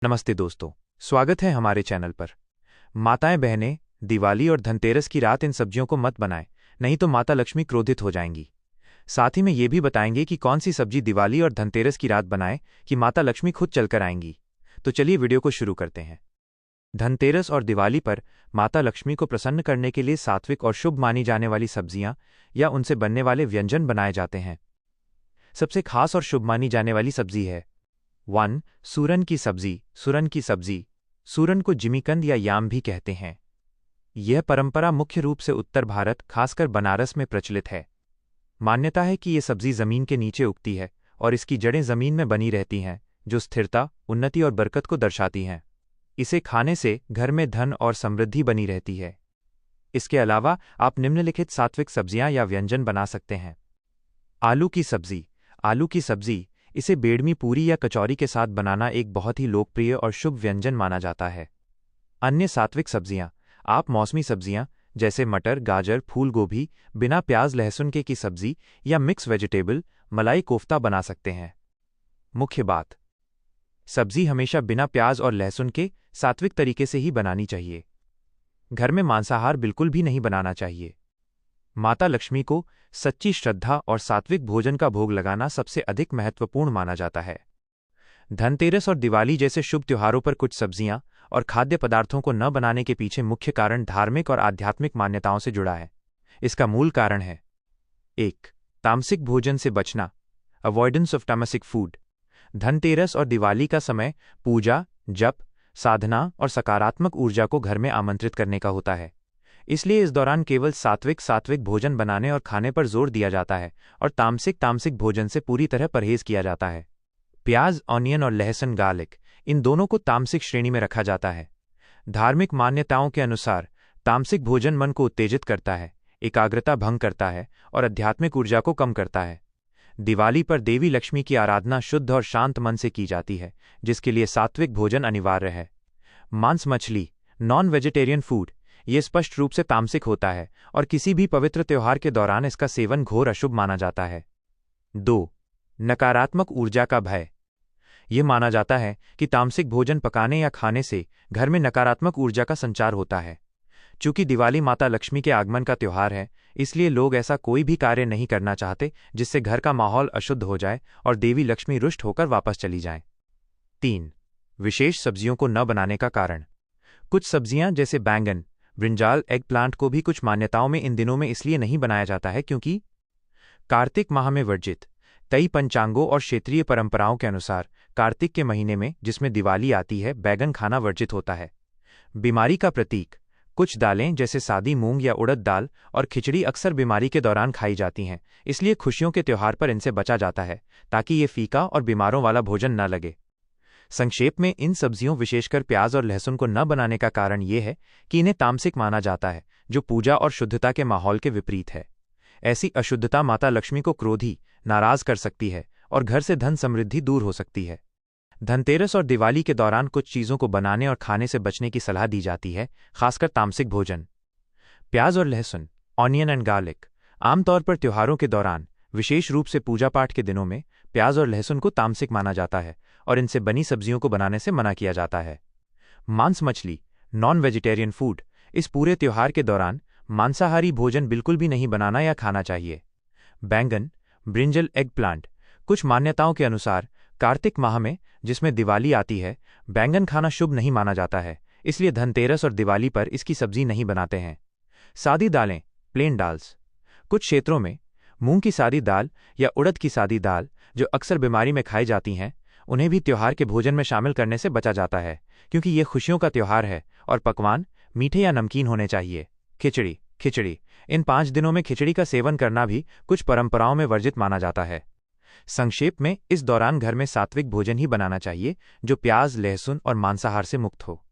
नमस्ते दोस्तों, स्वागत है हमारे चैनल पर। माताएं बहनें, दिवाली और धनतेरस की रात इन सब्जियों को मत बनाएं, नहीं तो माता लक्ष्मी क्रोधित हो जाएंगी। साथ ही में ये भी बताएंगे कि कौन सी सब्जी दिवाली और धनतेरस की रात बनाएं कि माता लक्ष्मी खुद चलकर आएंगी। तो चलिए वीडियो को शुरू करते हैं। धनतेरस और दिवाली पर माता लक्ष्मी को प्रसन्न करने के लिए सात्विक और शुभ मानी जाने वाली सब्जियां या उनसे बनने वाले व्यंजन बनाए जाते हैं। सबसे खास और शुभ मानी जाने वाली सब्जी है 1. सूरन की सब्जी। सूरन की सब्जी, सूरन को जिमीकंद या याम भी कहते हैं। यह परंपरा मुख्य रूप से उत्तर भारत, खासकर बनारस में प्रचलित है। मान्यता है कि यह सब्जी जमीन के नीचे उगती है और इसकी जड़ें जमीन में बनी रहती हैं, जो स्थिरता, उन्नति और बरकत को दर्शाती हैं। इसे खाने से घर में धन और समृद्धि बनी रहती है। इसके अलावा आप निम्नलिखित सात्विक सब्जियां या व्यंजन बना सकते हैं। आलू की सब्जी। आलू की सब्जी, इसे बेडमी पूरी या कचौरी के साथ बनाना एक बहुत ही लोकप्रिय और शुभ व्यंजन माना जाता है। अन्य सात्विक सब्जियां, आप मौसमी सब्जियां जैसे मटर, गाजर, फूल गोभी, बिना प्याज लहसुन के की सब्जी या मिक्स वेजिटेबल मलाई कोफ्ता बना सकते हैं। मुख्य बात, सब्जी हमेशा बिना प्याज और लहसुन के सात्विक तरीके से ही बनानी चाहिए। घर में मांसाहार बिल्कुल भी नहीं बनाना चाहिए। माता लक्ष्मी को सच्ची श्रद्धा और सात्विक भोजन का भोग लगाना सबसे अधिक महत्वपूर्ण माना जाता है। धनतेरस और दिवाली जैसे शुभ त्योहारों पर कुछ सब्जियां और खाद्य पदार्थों को न बनाने के पीछे मुख्य कारण धार्मिक और आध्यात्मिक मान्यताओं से जुड़ा है। इसका मूल कारण है 1. तामसिक भोजन से बचना, अवॉइडेंस ऑफ तामसिक फूड। धनतेरस और दिवाली का समय पूजा, जप, साधना और सकारात्मक ऊर्जा को घर में आमंत्रित करने का होता है। इसलिए इस दौरान केवल सात्विक भोजन बनाने और खाने पर जोर दिया जाता है और तामसिक भोजन से पूरी तरह परहेज किया जाता है। प्याज, ऑनियन और लहसुन गार्लिक, इन दोनों को तामसिक श्रेणी में रखा जाता है। धार्मिक मान्यताओं के अनुसार तामसिक भोजन मन को उत्तेजित करता है, एकाग्रता भंग करता है और आध्यात्मिक ऊर्जा को कम करता है। दिवाली पर देवी लक्ष्मी की आराधना शुद्ध और शांत मन से की जाती है, जिसके लिए सात्विक भोजन अनिवार्य है। मांस मछली, नॉन वेजिटेरियन फूड, ये स्पष्ट रूप से तामसिक होता है और किसी भी पवित्र त्योहार के दौरान इसका सेवन घोर अशुभ माना जाता है। 2. नकारात्मक ऊर्जा का भय। यह माना जाता है कि तामसिक भोजन पकाने या खाने से घर में नकारात्मक ऊर्जा का संचार होता है। चूंकि दिवाली माता लक्ष्मी के आगमन का त्योहार है, इसलिए लोग ऐसा कोई भी कार्य नहीं करना चाहते जिससे घर का माहौल अशुद्ध हो जाए और देवी लक्ष्मी रुष्ट होकर वापस चली जाएं। 3. विशेष सब्जियों को न बनाने का कारण। कुछ सब्जियां जैसे बैंगन, ब्रिंजाल, एग प्लांट को भी कुछ मान्यताओं में इन दिनों में इसलिए नहीं बनाया जाता है क्योंकि कार्तिक माह में वर्जित। कई पंचांगों और क्षेत्रीय परंपराओं के अनुसार कार्तिक के महीने में, जिसमें दिवाली आती है, बैगन खाना वर्जित होता है। बीमारी का प्रतीक। कुछ दालें जैसे सादी मूंग या उड़द दाल और खिचड़ी अक्सर बीमारी के दौरान खाई जाती हैं, इसलिए खुशियों के त्योहार पर इनसे बचा जाता है ताकि ये फीका और बीमारों वाला भोजन न लगे। संक्षेप में, इन सब्जियों विशेषकर प्याज और लहसुन को न बनाने का कारण यह है कि इन्हें तामसिक माना जाता है, जो पूजा और शुद्धता के माहौल के विपरीत है। ऐसी अशुद्धता माता लक्ष्मी को क्रोधी, नाराज कर सकती है और घर से धन समृद्धि दूर हो सकती है। धनतेरस और दिवाली के दौरान कुछ चीज़ों को बनाने और खाने से बचने की सलाह दी जाती है, खासकर तामसिक भोजन। प्याज और लहसुन, ऑनियन एंड गार्लिक। आमतौर पर त्योहारों के दौरान, विशेष रूप से पूजा पाठ के दिनों में, प्याज और लहसुन को तामसिक माना जाता है और इनसे बनी सब्जियों को बनाने से मना किया जाता है। मांस मछली, नॉन वेजिटेरियन फूड। इस पूरे त्योहार के दौरान मांसाहारी भोजन बिल्कुल भी नहीं बनाना या खाना चाहिए। बैंगन, ब्रिंजल, एग प्लांट। कुछ मान्यताओं के अनुसार कार्तिक माह में, जिसमें दिवाली आती है, बैंगन खाना शुभ नहीं माना जाता है, इसलिए धनतेरस और दिवाली पर इसकी सब्जी नहीं बनाते हैं। सादी दालें, प्लेन दाल्स। कुछ क्षेत्रों में मूंग की सादी दाल या उड़द की सादी दाल, जो अक्सर बीमारी में खाई जाती हैं, उन्हें भी त्योहार के भोजन में शामिल करने से बचा जाता है क्योंकि ये खुशियों का त्योहार है और पकवान मीठे या नमकीन होने चाहिए। खिचड़ी। इन 5 दिनों में खिचड़ी का सेवन करना भी कुछ परंपराओं में वर्जित माना जाता है। संक्षेप में, इस दौरान घर में सात्विक भोजन ही बनाना चाहिए जो प्याज, लहसुन और मांसाहार से मुक्त हो।